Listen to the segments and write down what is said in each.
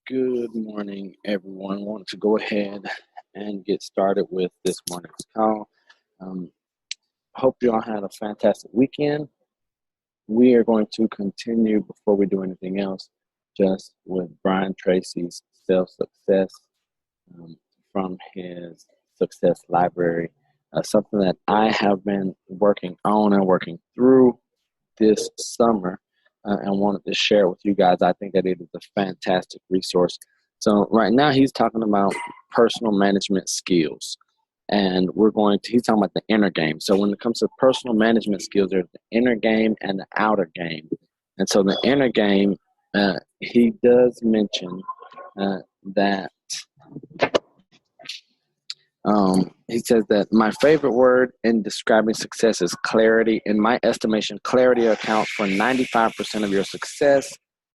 Good morning, everyone. I want to go ahead and get started with this morning's call. Um, Hope you all had a fantastic weekend. We are going to continue before we do anything else, just with Brian Tracy's self success um, from his success library. Something that I have been working on and working through this summer and wanted to share with you guys. I think that it is a fantastic resource. So right now he's talking about personal management skills. And he's talking about the inner game. So when it comes to personal management skills, there's the inner game and the outer game. And so the inner game, he does mention that he says that my favorite word in describing success is clarity. In my estimation, clarity accounts for 95% of your success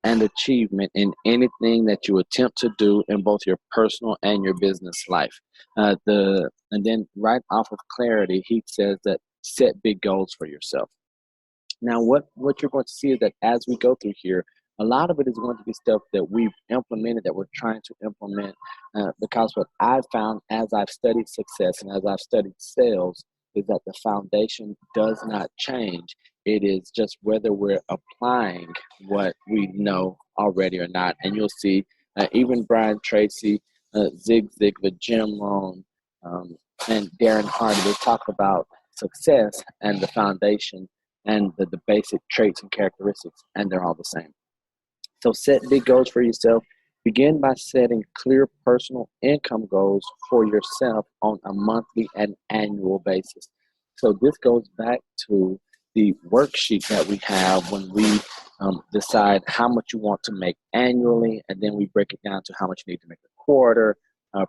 and achievement in anything that you attempt to do in both your personal and your business life. And then right off of clarity, he says that set big goals for yourself. Now, what you're going to see is that as we go through here, a lot of it is going to be stuff that we've implemented, that we're trying to implement, because what I've found as I've studied success and as I've studied sales is that the foundation does not change. It is just whether we're applying what we know already or not. And you'll see even Brian Tracy, Zig Ziglar, Jim Rohn, and Darren Hardy, they talk about success and the foundation and the basic traits and characteristics, and they're all the same. So set big goals for yourself. Begin by setting clear personal income goals for yourself on a monthly and annual basis. So this goes back to the worksheet that we have when we decide how much you want to make annually, and then we break it down to how much you need to make a quarter,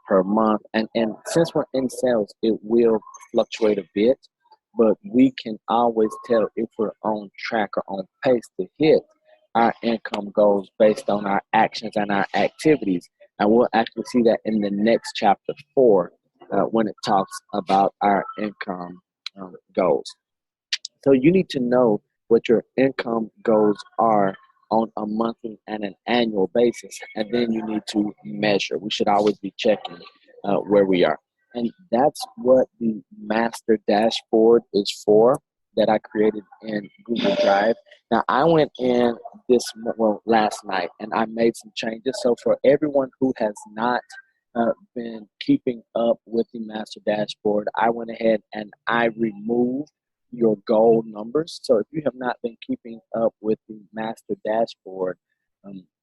per month. And since we're in sales, it will fluctuate a bit, but we can always tell if we're on track or on pace to hit our income goals based on our actions and our activities. And we'll actually see that in the next chapter 4 when it talks about our income goals. So you need to know what your income goals are on a monthly and an annual basis, and then you need to measure. We should always be checking where we are. And that's what the master dashboard is for, that I created in Google Drive. Now, I went in last night, and I made some changes. So for everyone who has not been keeping up with the master dashboard, I went ahead and I removed your goal numbers. So if you have not been keeping up with the master dashboard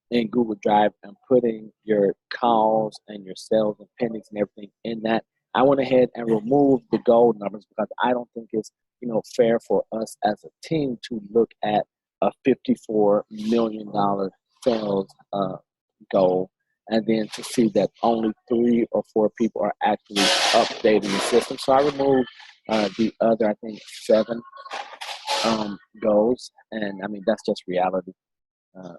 in Google Drive and putting your calls and your sales and pendings and everything in that, I went ahead and removed the goal numbers because I don't think it's fair for us as a team to look at a $54 million sales goal and then to see that only 3 or 4 people are actually updating the system. So I removed the other, I think, 7 goals. And I mean, that's just reality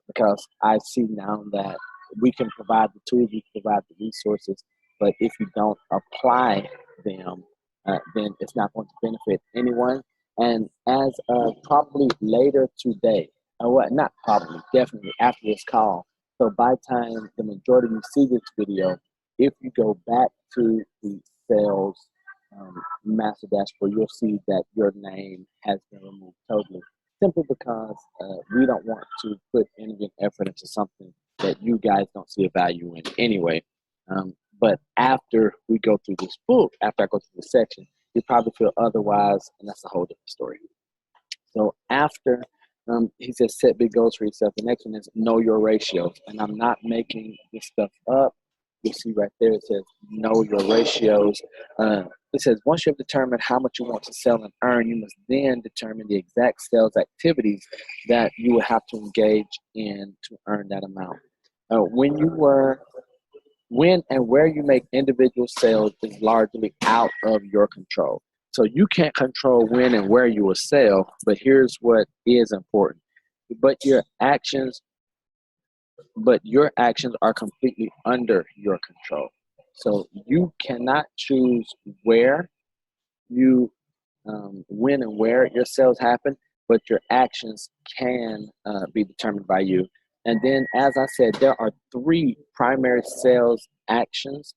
because I see now that we can provide the tools, we can provide the resources, but if you don't apply them, then it's not going to benefit anyone. And as probably later today, not probably, definitely after this call, so by the time the majority of you see this video, if you go back to the sales master dashboard, you'll see that your name has been removed totally, simply because we don't want to put energy and effort into something that you guys don't see a value in anyway. But after we go through this book, after I go through this section, you probably feel otherwise, and that's a whole different story. So after he says set big goals for yourself, the next one is know your ratios. And I'm not making this stuff up. You see right there, it says know your ratios. It says once you have determined how much you want to sell and earn, you must then determine the exact sales activities that you will have to engage in to earn that amount. When and where you make individual sales is largely out of your control. So you can't control when and where you will sell, but here's what is important. But your actions are completely under your control. So you cannot choose where you when and where your sales happen, but your actions can be determined by you. And then, as I said, there are three primary sales actions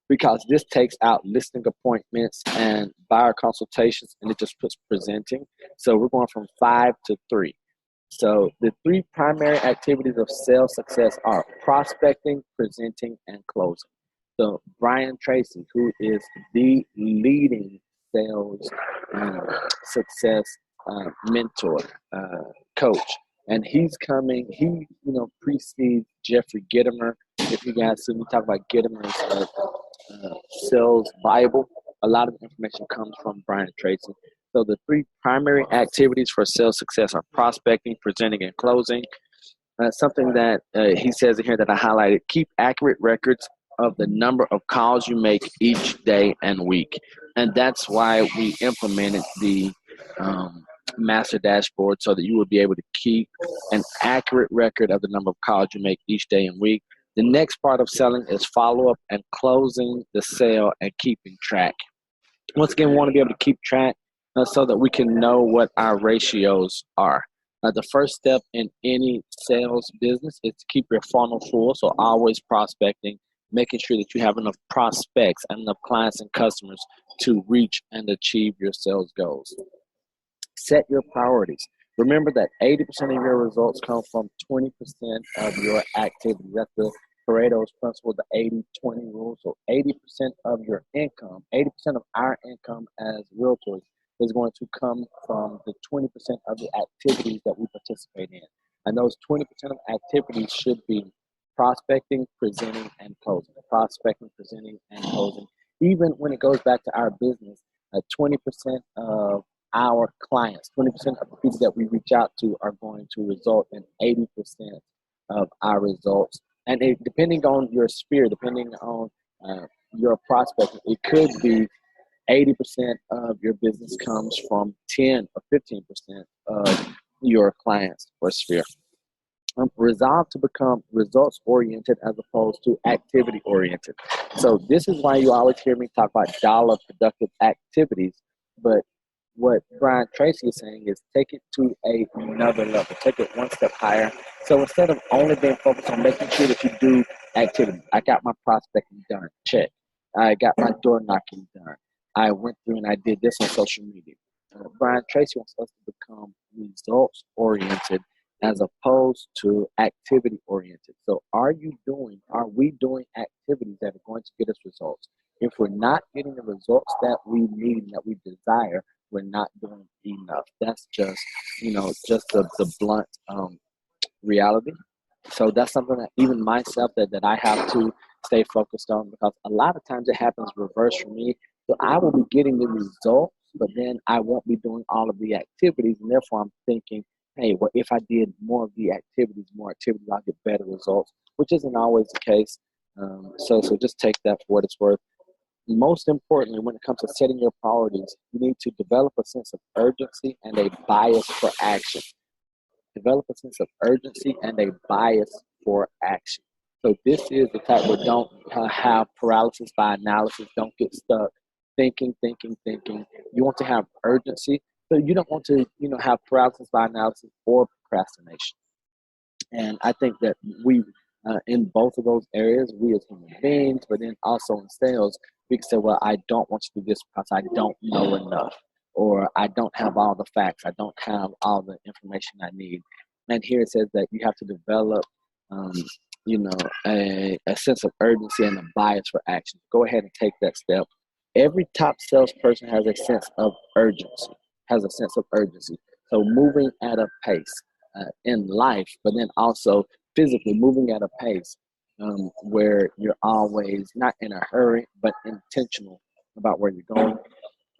because this takes out listing appointments and buyer consultations and it just puts presenting. So we're going from 5 to 3. So the three primary activities of sales success are prospecting, presenting, and closing. So Brian Tracy, who is the leading sales success mentor, coach, and he's coming. He precedes Jeffrey Gitomer. If you guys see me talk about Gitomer's sales Bible, a lot of the information comes from Brian Tracy. So the three primary activities for sales success are prospecting, presenting, and closing. Something that he says in here that I highlighted: keep accurate records of the number of calls you make each day and week. And that's why we implemented the master dashboard, so that you will be able to keep an accurate record of the number of calls you make each day and week. The next part of selling is follow-up and closing the sale and keeping track. Once again, we want to be able to keep track so that we can know what our ratios are. The first step in any sales business is to keep your funnel full, so always prospecting, making sure that you have enough prospects and enough clients and customers to reach and achieve your sales goals. Set your priorities. Remember that 80% of your results come from 20% of your activity. That's the Pareto's principle, the 80-20 rule. So 80% of your income, 80% of our income as realtors is going to come from the 20% of the activities that we participate in. And those 20% of activities should be prospecting, presenting, and closing. Prospecting, presenting, and closing. Even when it goes back to our business, 20% of our clients, 20% of the people that we reach out to are going to result in 80% of our results. And depending on your sphere, depending on your prospect, it could be 80% of your business comes from 10 or 15% of your clients or sphere. Resolve to become results-oriented as opposed to activity-oriented. So this is why you always hear me talk about dollar productive activities, but what Brian Tracy is saying is take it to another level. Take it one step higher. So instead of only being focused on making sure that you do activity, I got my prospecting done, check. I got my door knocking done. I went through and I did this on social media. Brian Tracy wants us to become results oriented as opposed to activity oriented. So are we doing activities that are going to get us results? If we're not getting the results that we need and that we desire, we're not doing enough. That's just, the blunt reality. So that's something that even myself that I have to stay focused on, because a lot of times it happens reverse for me. So I will be getting the results, but then I won't be doing all of the activities. And therefore I'm thinking, hey, well, if I did more of the activities, I'll get better results, which isn't always the case. So just take that for what it's worth. Most importantly, when it comes to setting your priorities, you need to develop a sense of urgency and a bias for action. Develop a sense of urgency and a bias for action. So this is the type where don't have paralysis by analysis. Don't get stuck thinking. You want to have urgency. So you don't want to, have paralysis by analysis or procrastination. And I think that we, in both of those areas, we as human beings, but then also in sales, we can say, well, I don't want to do this because I don't know enough, or I don't have all the facts. I don't have all the information I need. And here it says that you have to develop, a sense of urgency and a bias for action. Go ahead and take that step. Every top salesperson has a sense of urgency, So moving at a pace in life, but then also physically moving at a pace where you're always not in a hurry, but intentional about where you're going.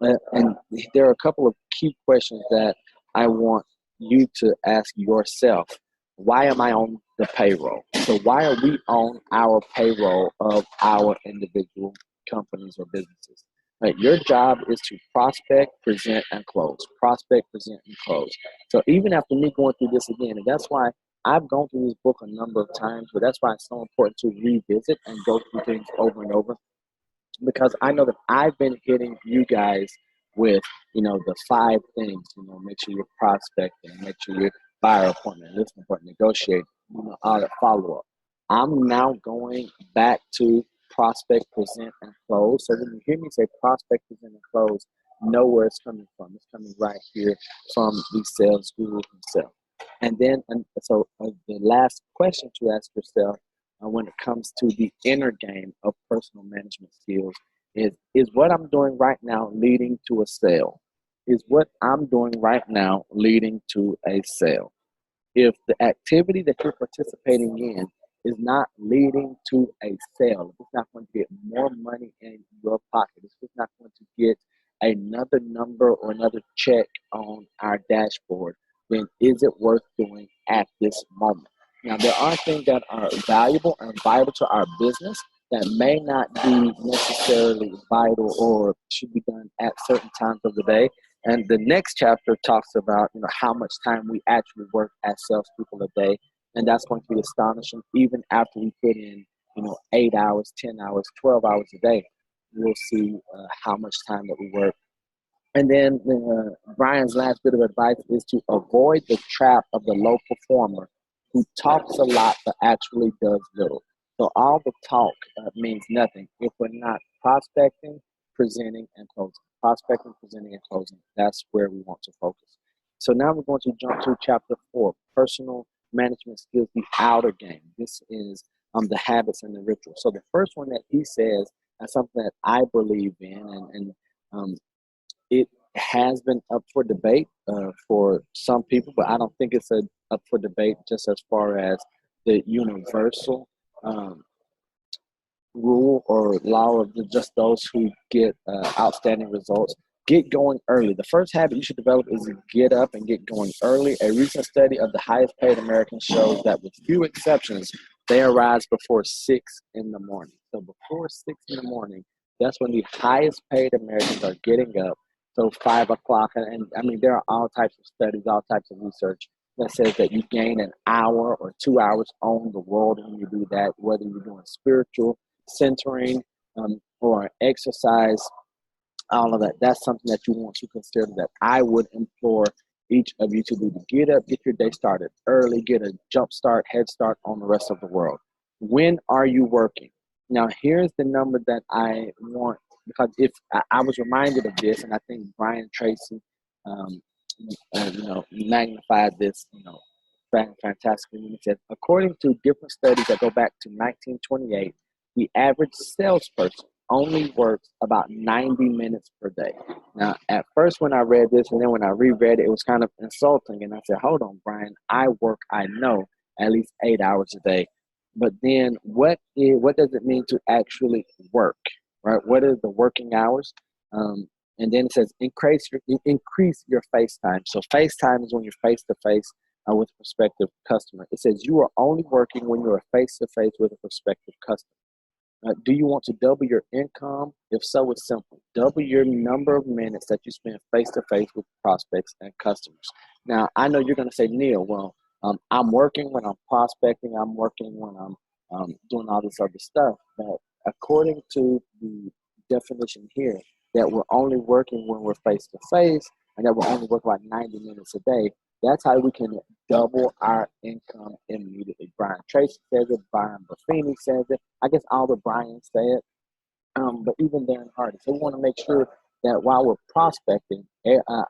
And there are a couple of key questions that I want you to ask yourself. Why am I on the payroll? So why are we on our payroll of our individual companies or businesses? Right, your job is to prospect, present, and close. Prospect, present, and close. So even after me going through this again, and that's why I've gone through this book a number of times, but that's why it's so important to revisit and go through things over and over. Because I know that I've been hitting you guys with, the 5 things, make sure you're prospecting, make sure you're buyer appointment, listing appointment, negotiate, follow-up. I'm now going back to prospect, present, and close. So when you hear me say prospect, present, and close, know where it's coming from. It's coming right here from the sales guru himself. And then, the last question to ask yourself when it comes to the inner game of personal management skills is what I'm doing right now leading to a sale? Is what I'm doing right now leading to a sale? If the activity that you're participating in is not leading to a sale, if it's not going to get more money in your pocket, if it's not going to get another number or another check on our dashboard, then is it worth doing at this moment? Now, there are things that are valuable and vital to our business that may not be necessarily vital or should be done at certain times of the day. And the next chapter talks about, how much time we actually work as salespeople a day. And that's going to be astonishing. Even after we put in, 8 hours, 10 hours, 12 hours a day, we'll see how much time that we work. And then Brian's last bit of advice is to avoid the trap of the low performer who talks a lot but actually does little. So all the talk means nothing if we're not prospecting, presenting, and closing. Prospecting, presenting, and closing. That's where we want to focus. So now we're going to jump to chapter 4, personal management skills, the outer game. This is the habits and the rituals. So the first one that he says is something that I believe in, and it has been up for debate for some people, but I don't think it's up for debate just as far as the universal rule or law of just those who get outstanding results. Get going early. The first habit you should develop is to get up and get going early. A recent study of the highest paid Americans shows that with few exceptions, they arise before 6 in the morning. So before 6 in the morning, that's when the highest paid Americans are getting up. So 5 o'clock, and I mean, there are all types of studies, all types of research that says that you gain an hour or 2 hours on the world when you do that, whether you're doing spiritual centering or exercise, all of that. That's something that you want to consider that I would implore each of you to do. To get up, get your day started early, get a jump start, head start on the rest of the world. When are you working? Now, here's the number that I want, because if I was reminded of this, and I think Brian Tracy, magnified this, fantastically when he said, according to different studies that go back to 1928, the average salesperson only works about 90 minutes per day. Now, at first when I read this, and then when I reread it, it was kind of insulting. And I said, hold on, Brian, I know, at least 8 hours a day. But then what does it mean to actually work, right? What are the working hours? And then it says increase your FaceTime. So FaceTime is when you're face-to-face with a prospective customer. It says you are only working when you are face-to-face with a prospective customer. Do you want to double your income? If so, it's simple. Double your number of minutes that you spend face-to-face with prospects and customers. Now, I know you're going to say, Neil, well, I'm working when I'm prospecting. I'm working when I'm doing all this other stuff. But according to the definition here, that we're only working when we're face-to-face and that we're only working about 90 minutes a day, that's how we can double our income immediately. Brian Tracy says it. Brian Buffini says it. I guess all the Brians say it. But even Darren Hardy. So we want to make sure that while we're prospecting,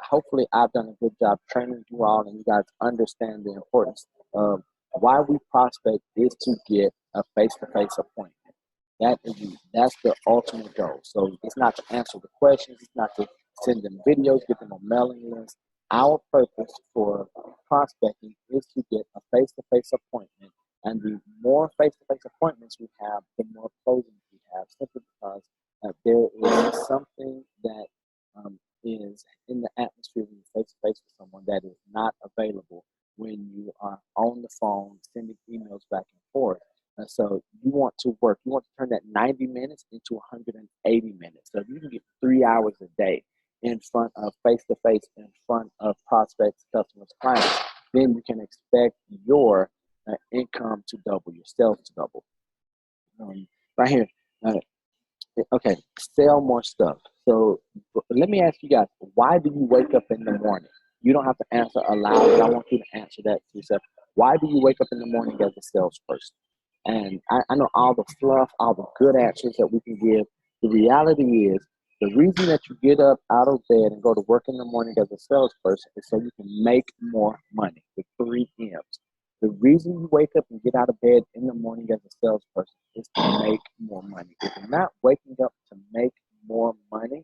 hopefully I've done a good job training you all and you guys understand the importance of why we prospect is to get a face-to-face appointment. That's the ultimate goal. So it's not to answer the questions. It's not to send them videos, get them on mailing lists. Our purpose for prospecting is to get a face-to-face appointment. And the more face-to-face appointments we have, the more closings we have, simply because there is something that is in the atmosphere when you're face-to-face with someone that is not available when you are on the phone, sending emails back and forth. And so you want to turn that 90 minutes into 180 minutes. So if you can get 3 hours a day in front of face-to-face, in front of prospects, customers, clients, then you can expect your income to double, your sales to double. Right here. Okay, sell more stuff. So let me ask you guys, why do you wake up in the morning? You don't have to answer aloud, but I want you to answer that to yourself. Why do you wake up in the morning as a salesperson? And I know all the fluff, all the good answers that we can give. The reality is, the reason that you get up out of bed and go to work in the morning as a salesperson is so you can make more money, the 3 M's. The reason you wake up and get out of bed in the morning as a salesperson is to make more money. If you're not waking up to make more money,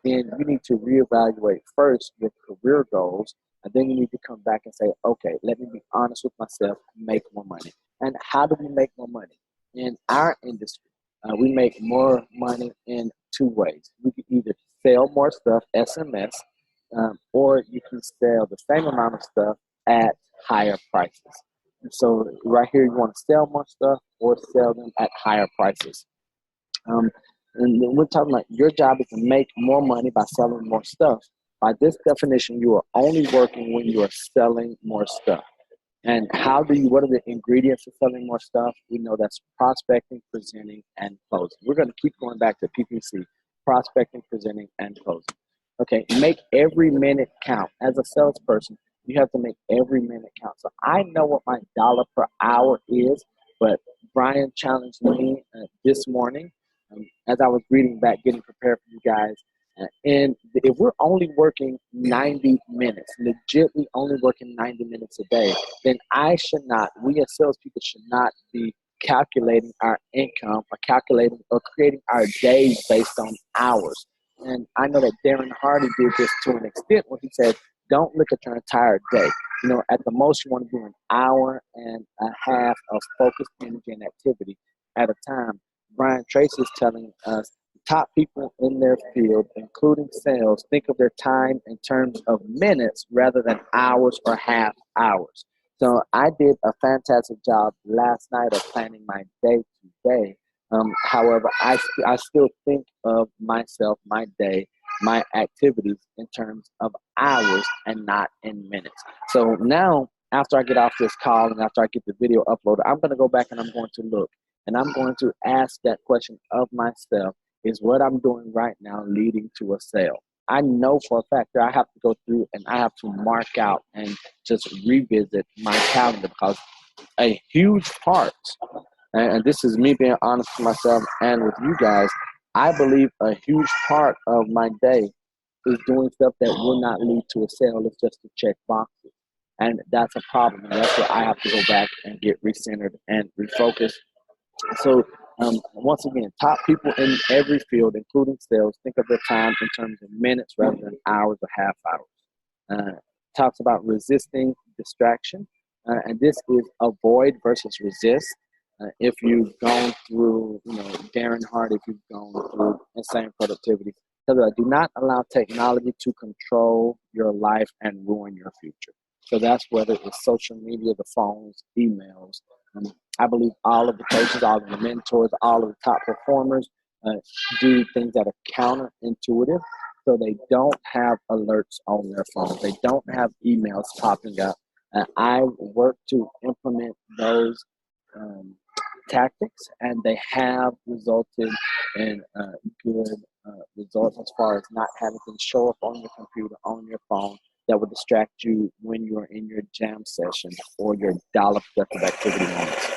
then you need to reevaluate first your career goals, and then you need to come back and say, okay, let me be honest with myself, make more money. And how do we make more money? In our industry, we make more money in two ways. We can either sell more stuff, SMS, or you can sell the same amount of stuff at higher prices. And so right here, you want to sell more stuff or sell them at higher prices. Um, and we're talking about your job is to make more money by selling more stuff. By this definition, you are only working when you are selling more stuff. And what are the ingredients of selling more stuff? We know that's prospecting, presenting, and closing. We're going to keep going back to PPC, prospecting, presenting, and closing. Okay, make every minute count. As a salesperson, you have to make every minute count. So I know what my dollar per hour is, but Brian challenged me this morning as I was reading back, getting prepared for you guys. And if we're only working 90 minutes, legitimately only working 90 minutes a day, then we as salespeople should not be calculating our income or calculating or creating our days based on hours. And I know that Darren Hardy did this to an extent when he said, don't look at your entire day. At the most, you want to do an hour and a half of focused energy and activity at a time. Brian Tracy is telling us top people in their field, including sales, think of their time in terms of minutes rather than hours or half hours. So I did a fantastic job last night of planning my day to day. However, I still think of myself, my day, my activities in terms of hours and not in minutes. So now, after I get off this call and after I get the video uploaded, I'm going to go back and I'm going to look. And I'm going to ask that question of myself, is what I'm doing right now leading to a sale? I know for a fact that I have to go through and I have to mark out and just revisit my calendar, because a huge part, and this is me being honest with myself and with you guys, I believe a huge part of my day is doing stuff that will not lead to a sale. It's just to check boxes. And that's a problem. And that's where I have to go back and get recentered and refocused. So once again, top people in every field, including sales, think of their time in terms of minutes rather than hours or half hours. Talks about resisting distraction, and this is avoid versus resist. If you've gone through, Darren Hardy, if you've gone through Insane Productivity, do not allow technology to control your life and ruin your future. So that's whether it's social media, the phones, emails. I believe all of the coaches, all of the mentors, all of the top performers do things that are counterintuitive. So they don't have alerts on their phone. They don't have emails popping up. I work to implement those tactics, and they have resulted in good results as far as not having things show up on your computer, on your phone, that will distract you when you're in your jam session or your dollar productive activity moments.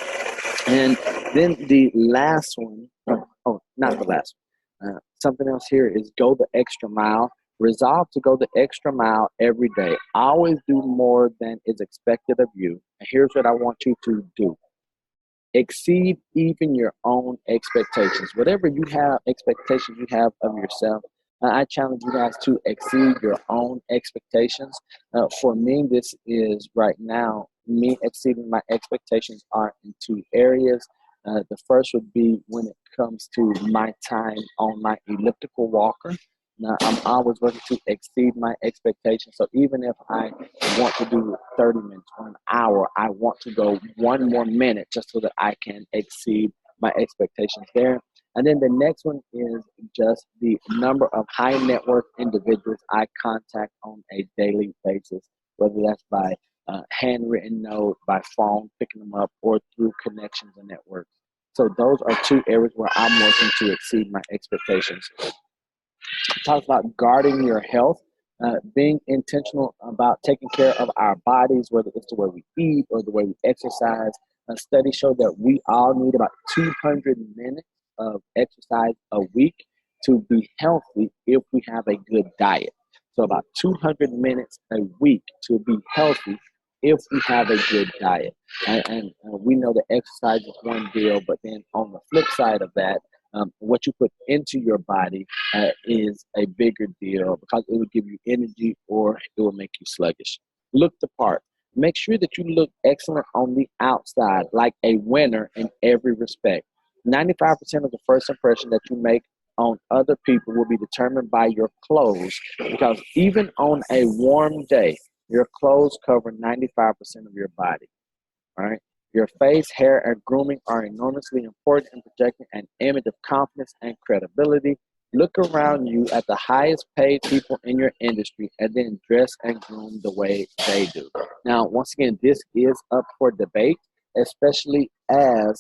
And then the last one, not the last one, something else here is go the extra mile. Resolve to go the extra mile every day. Always do more than is expected of you. And here's what I want you to do. Exceed even your own expectations. Whatever expectations you have of yourself, I challenge you guys to exceed your own expectations. For me, this is right now, me exceeding my expectations are in two areas. The first would be when it comes to my time on my elliptical walker. Now, I'm always working to exceed my expectations. So even if I want to do 30 minutes or an hour, I want to go one more minute just so that I can exceed my expectations there. And then the next one is just the number of high net worth individuals I contact on a daily basis, whether that's by handwritten note, by phone, picking them up, or through connections and networks. So those are two areas where I'm working to exceed my expectations. Talks about guarding your health. Being intentional about taking care of our bodies, whether it's the way we eat or the way we exercise. Studies show that we all need about 200 minutes of exercise a week to be healthy if we have a good diet. So about 200 minutes a week to be healthy if we have a good diet. And we know that exercise is one deal, but then on the flip side of that, what you put into your body is a bigger deal because it will give you energy or it will make you sluggish. Look the part. Make sure that you look excellent on the outside, like a winner in every respect. 95% of the first impression that you make on other people will be determined by your clothes because even on a warm day, your clothes cover 95% of your body. All right. Your face, hair, and grooming are enormously important in projecting an image of confidence and credibility. Look around you at the highest paid people in your industry and then dress and groom the way they do. Now, once again, this is up for debate, especially as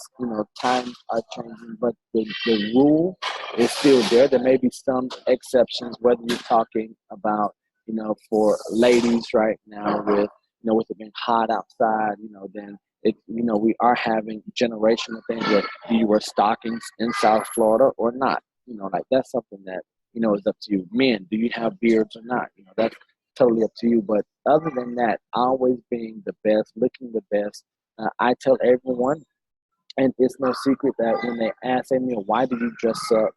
times are changing, but the rule is still there. There may be some exceptions, whether you're talking about, for ladies right now with it being hot outside, then we are having generational things where do you wear stockings in South Florida or not? Like that's something that, is up to you. Men, do you have beards or not? That's totally up to you. But other than that, always being the best, looking the best. I tell everyone, and it's no secret that when they ask me, why do you dress up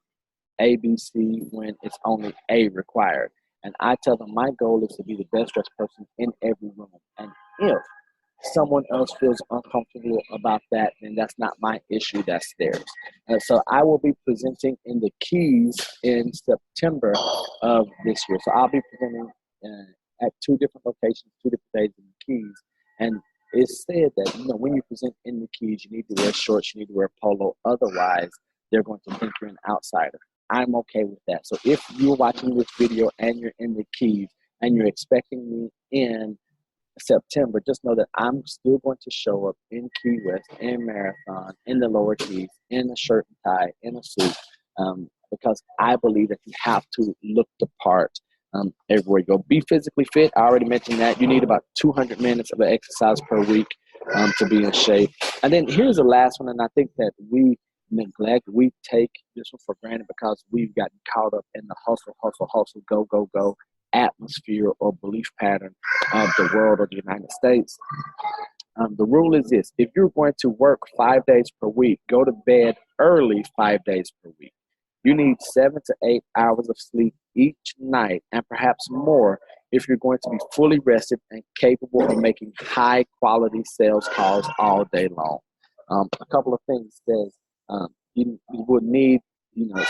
ABC when it's only A required? And I tell them my goal is to be the best dressed person in every room. And if someone else feels uncomfortable about that, then that's not my issue, that's theirs. So I will be presenting in the Keys in September of this year. So I'll be presenting at two different locations, 2 different days in the Keys. And it's said that, when you present in the Keys, you need to wear shorts, you need to wear polo. Otherwise, they're going to think you're an outsider. I'm okay with that. So if you're watching this video and you're in the Keys and you're expecting me in September, just know that I'm still going to show up in Key West, in Marathon, in the Lower Keys, in a shirt and tie, in a suit, because I believe that you have to look the part everywhere you go. Be physically fit. I already mentioned that. You need about 200 minutes of exercise per week to be in shape. And then here's the last one, and I think that we take this one for granted because we've gotten caught up in the hustle, go atmosphere or belief pattern of the world or the United States. The rule is this: if you're going to work 5 days per week, go to bed early 5 days per week. You need 7 to 8 hours of sleep each night and perhaps more if you're going to be fully rested and capable of making high quality sales calls all day long. A couple of things says you would need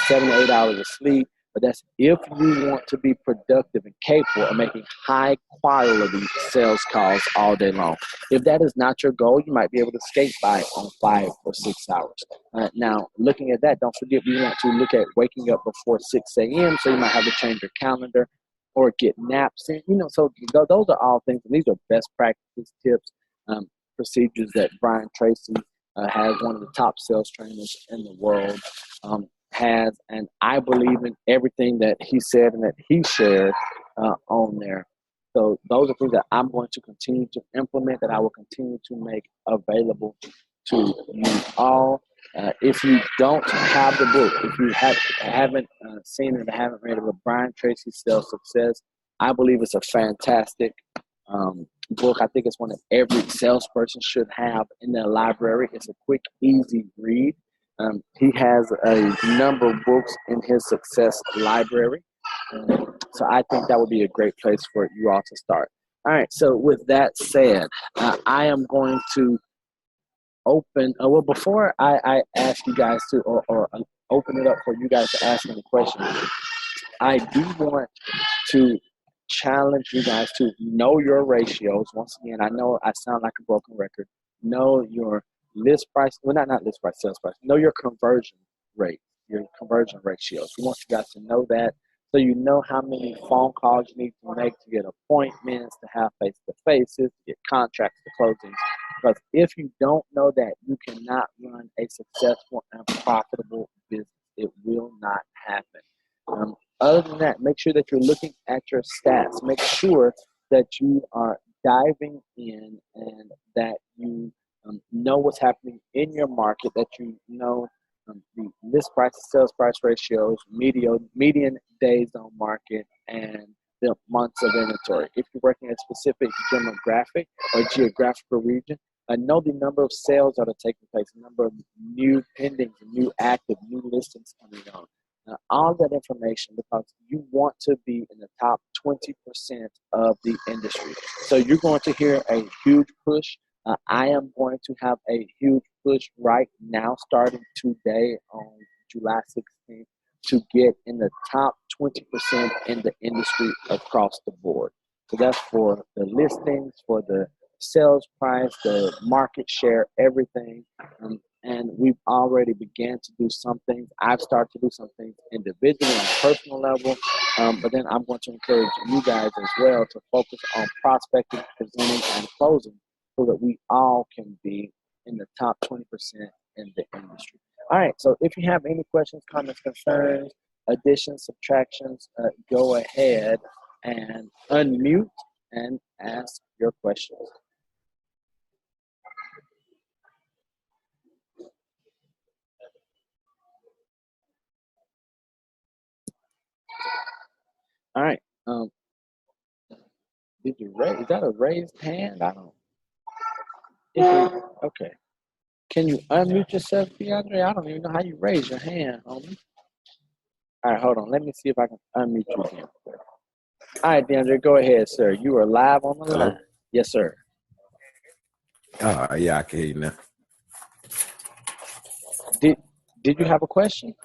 7 to 8 hours of sleep. But that's if you want to be productive and capable of making high quality sales calls all day long. If that is not your goal, you might be able to skate by on 5 or 6 hours. Now, looking at that, don't forget we want to look at waking up before 6 a.m. So you might have to change your calendar or get naps in. So those are all things. And these are best practices, tips, procedures that Brian Tracy has, one of the top sales trainers in the world. Has, and I believe in everything that he said and that he shared on there. So those are things that I'm going to continue to implement, that I will continue to make available to you all. If you don't have the book, if you haven't seen it, haven't read it, with Brian Tracy's Sales Success, I believe it's a fantastic book. I think it's one that every salesperson should have in their library. It's a quick, easy read. He has a number of books in his success library. So I think that would be a great place for you all to start. All right. So with that said, I am going to open, before I ask you guys to, or open it up for you guys to ask any questions, I do want to challenge you guys to know your ratios. Once again, I know I sound like a broken record. Know your list price, not list price, sales price. Know your conversion rate, your conversion ratios. We want you guys to know that, so you know how many phone calls you need to make to get appointments, to have face-to-faces, to get contracts, to closings. Because if you don't know that, you cannot run a successful and profitable business. It will not happen. other than that, make sure that you're looking at your stats. Make sure that you are diving in and that you know what's happening in your market, that you know the list price to sales price ratios, median days on market, and the months of inventory. If you're working a specific demographic or geographical region, know the number of sales that are taking place, the number of new pendings, new active, new listings coming on. All that information, because you want to be in the top 20% of the industry. So you're going to hear a huge push. I am going to have a huge push right now, starting today on July 16th, to get in the top 20% in the industry across the board. So that's for the listings, for the sales price, the market share, everything. And we've already began to do some things. I've started to do some things individually on a personal level, but then I'm going to encourage you guys as well to focus on prospecting, presenting, and closing so that we all can be in the top 20% in the industry. All right, so if you have any questions, comments, concerns, additions, subtractions, go ahead and unmute and ask your questions. All right. Did you raise? Is that a raised hand? I don't. Okay. Can you unmute yourself, DeAndre? I don't even know how you raise your hand, homie. All right, hold on. Let me see if I can unmute you again. All right, DeAndre, go ahead, sir. You are live on the line. Yes, sir. Yeah, I can hear you now. Did you have a question,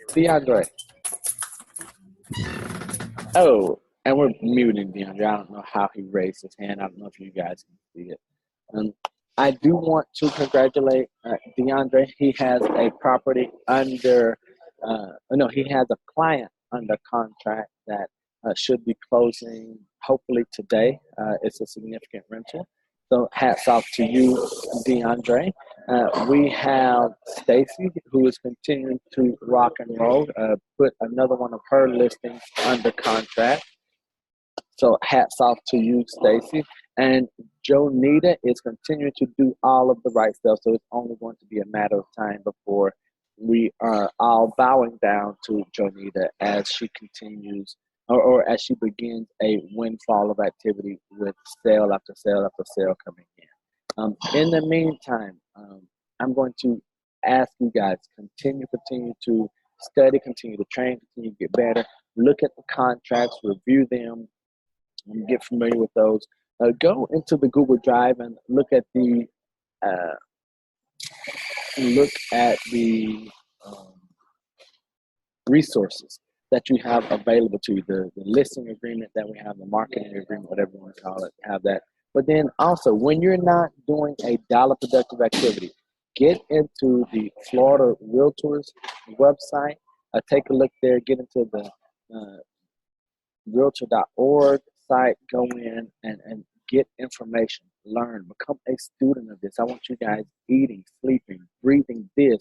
DeAndre? Oh, and we're muting DeAndre. I don't know how he raised his hand. I don't know if you guys can see it. I do want to congratulate DeAndre. He has a property under, he has a client under contract that should be closing hopefully today. It's a significant rental. So hats off to you, DeAndre. We have Stacy, who is continuing to rock and roll, put another one of her listings under contract. So hats off to you, Stacy. And Jonita is continuing to do all of the right stuff. So it's only going to be a matter of time before we are all bowing down to Jonita as she continues or as she begins a windfall of activity with sale after sale after sale coming in. In the meantime, I'm going to ask you guys, continue to study, continue to train, continue to get better. Look at the contracts, review them, and get familiar with those. Go into the Google Drive and look at the resources that you have available to you. The listing agreement that we have, the marketing agreement, whatever you want to call it, have that. But then also, when you're not doing a dollar productive activity, get into the Florida Realtors website. Take a look there. Get into the realtor.org site. Go in and get information. Learn. Become a student of this. I want you guys eating, sleeping, breathing this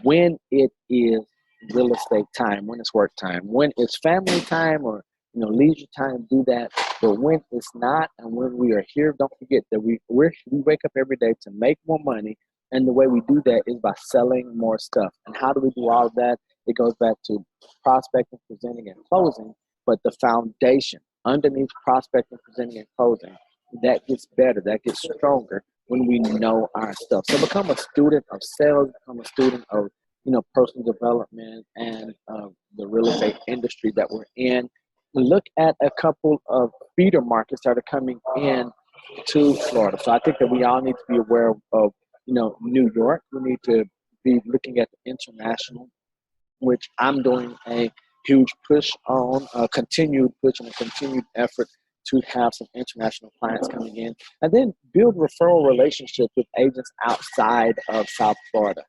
when it is real estate time, when it's work time, when it's family time or leisure time, do that. But when it's not, and when we are here, don't forget that we wake up every day to make more money, and the way we do that is by selling more stuff. And how do we do all of that? It goes back to prospecting, presenting, and closing. But the foundation underneath prospecting, presenting, and closing, that gets better, that gets stronger when we know our stuff. So become a student of sales, become a student of personal development and the real estate industry that we're in. Look at a couple of feeder markets that are coming in to Florida. So I think that we all need to be aware of New York. We need to be looking at the international, which I'm doing a huge push on, a continued push and a continued effort to have some international clients coming in, and then build referral relationships with agents outside of South Florida.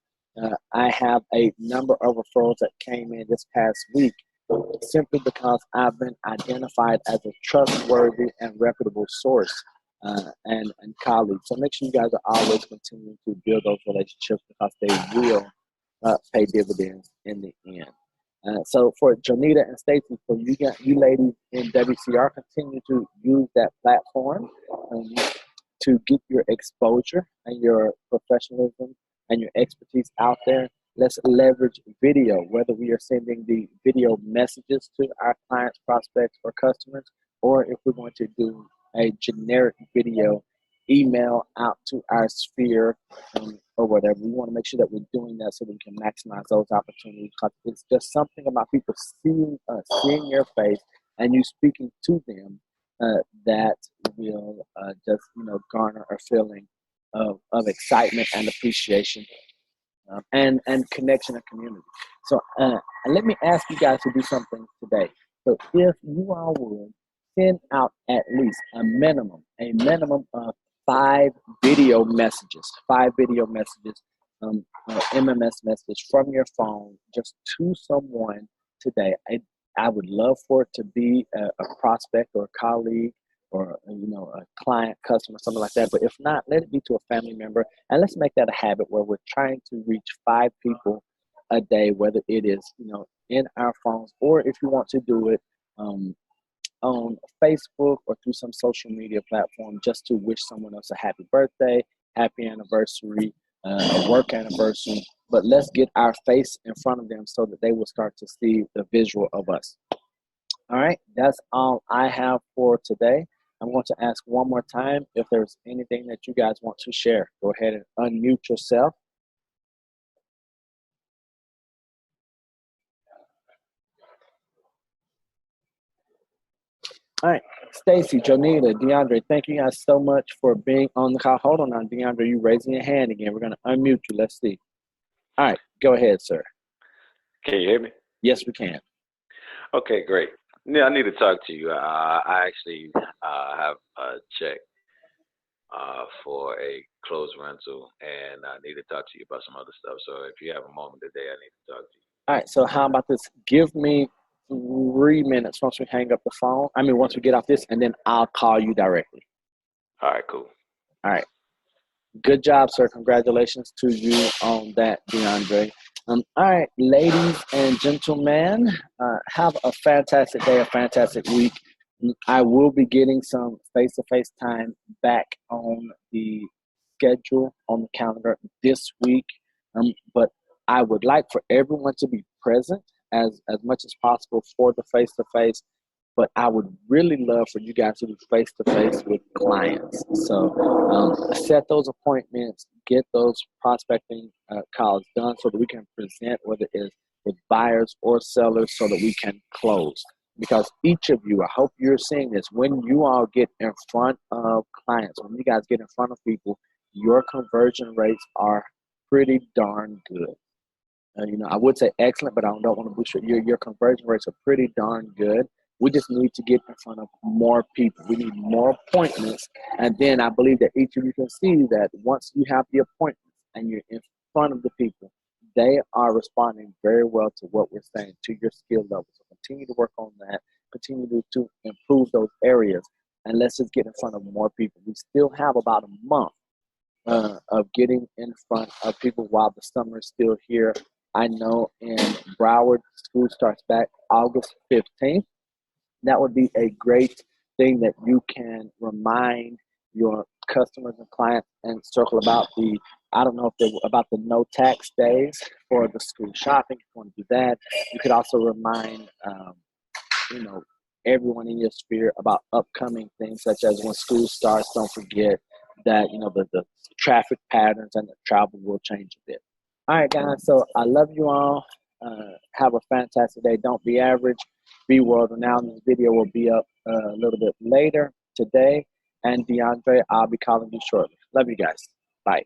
I have a number of referrals that came in this past week simply because I've been identified as a trustworthy and reputable source and colleague. So make sure you guys are always continuing to build those relationships because they will pay dividends in the end. So for Jonita and Stacy, for you ladies in WCR, continue to use that platform um, to get your exposure and your professionalism and your expertise out there. Let's leverage video, whether we are sending the video messages to our clients, prospects, or customers, or if we're going to do a generic video email out to our sphere or whatever. We want to make sure that we're doing that so that we can maximize those opportunities. Because it's just something about people seeing us, seeing your face, and you speaking to them that will just garner a feeling of excitement and appreciation and connection and community. So and let me ask you guys to do something today. So if you all would send out at least a minimum of five video messages, MMS messages from your phone just to someone today. I would love for it to be a prospect or a colleague or a client, customer, something like that. But if not, let it be to a family member, and let's make that a habit where we're trying to reach 5 people a day, whether it is in our phones or if you want to do it on Facebook or through some social media platform, just to wish someone else a happy birthday, happy anniversary, a work anniversary. But let's get our face in front of them so that they will start to see the visual of us. All right, that's all I have for today. I'm going to ask one more time if there's anything that you guys want to share. Go ahead and unmute yourself. All right, Stacy, Jonita, DeAndre, thank you guys so much for being on the call. Hold on now, DeAndre, you raising your hand again. We're going to unmute you. Let's see. All right, go ahead, sir. Can you hear me? Yes, we can. Okay, great. Yeah, I need to talk to you. I actually have a check for a clothes rental, and I need to talk to you about some other stuff. So if you have a moment today, I need to talk to you. All right, so how about this? Give me 3 minutes once we hang up the phone. Once we get off this, and then I'll call you directly. All right, cool. All right. Good job, sir. Congratulations to you on that, DeAndre. All right, ladies and gentlemen, have a fantastic day, a fantastic week. I will be getting some face-to-face time back on the schedule, on the calendar this week. But I would like for everyone to be present as much as possible for the face-to-face. But I would really love for you guys to do face-to-face with clients. So set those appointments, get those prospecting calls done so that we can present, whether it's with buyers or sellers, so that we can close. Because each of you, I hope you're seeing this, when you all get in front of clients, when you guys get in front of people, your conversion rates are pretty darn good. I would say excellent, but I don't want to boost your conversion rates are pretty darn good. We just need to get in front of more people. We need more appointments. And then I believe that each of you can see that once you have the appointments and you're in front of the people, they are responding very well to what we're saying, to your skill level. So continue to work on that. Continue to improve those areas. And let's just get in front of more people. We still have about a month of getting in front of people while the summer is still here. I know in Broward, school starts back August 15th. That would be a great thing that you can remind your customers and clients and circle about I don't know if they about the no tax days for the school shopping. If you want to do that, you could also remind, everyone in your sphere about upcoming things such as when school starts. Don't forget that, the traffic patterns and the travel will change a bit. All right, guys. So I love you all. Have a fantastic day. Don't be average. Be world renowned. This video will be up a little bit later today. And DeAndre, I'll be calling you shortly. Love you guys. Bye.